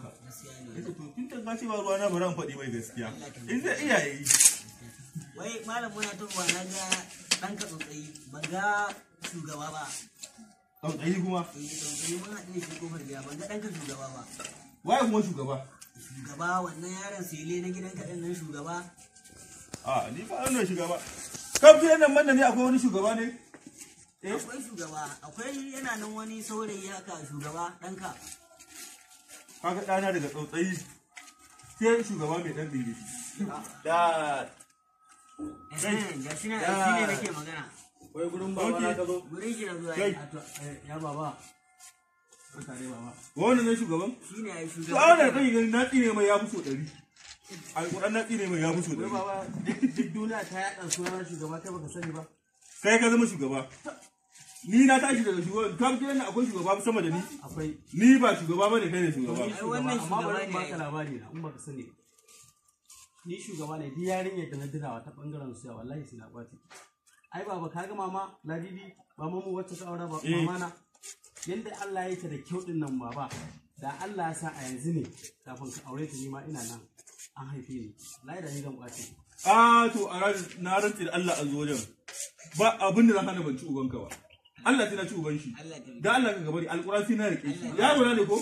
ubanka yace to kin tanga cewa ruwa na bara faɗi mai gaskiya in zai iya yi wai malam muna tuwa na ga dan ka tsotsayi ban ga shugaba ba tsautsayi kuma tsotsayi mun haɗu da shi kofar gida ban ga dan ka shugaba ba waye kuma shugaba wannan yaron sele na gidan ka nan shugaba a ni fa wannan shugaba kafin nan man ne akwai wani shugaba ne akwai shugaba akwai yana nan wani saurayi haka shugaba ɗanka kaga ɗana daga tsautsayi sai shugaba mai ɗan dingi da ga shi ne nake magana wai gurin baba na ka zo gurin shi na zuwa ya baba wannan ne shugaban shi ne ya yi to shugaba ana kai ganin na tsine mai ya fi so 100 alƙur'an na tsine mai ya fi so 100 baba duk duniya ta yaɗa sunan shugaba kai baka sani ba kai ka zama shugaba ni na tashi daga shugaban kam gidan nan akwai shugaba sama da ni akwai ni ba shugaba bane kai ne shugaba wannan amma shugaba bari in ne baka labari na in baka sani ni shugaba ne duk yarinyar da na dirawa ta bangaren su ya wallahi suna kwace ai baba ka ga mama ladidi ba mu wacce ka aura ba mama na yanda Allah ya yi ta da kyau din nan baba da Allah ya sa a yanzu ne kafin ka aure ta ni ma ina nan an haife ni wallahi da ni zan kwace to a na rantsi da Allah a zo wajen ba abin da zan hana ban ci ubanka ba Allah sai na ci uban shi da Allah ka gabari alƙur'ani sai na rike shi yaro na ne ko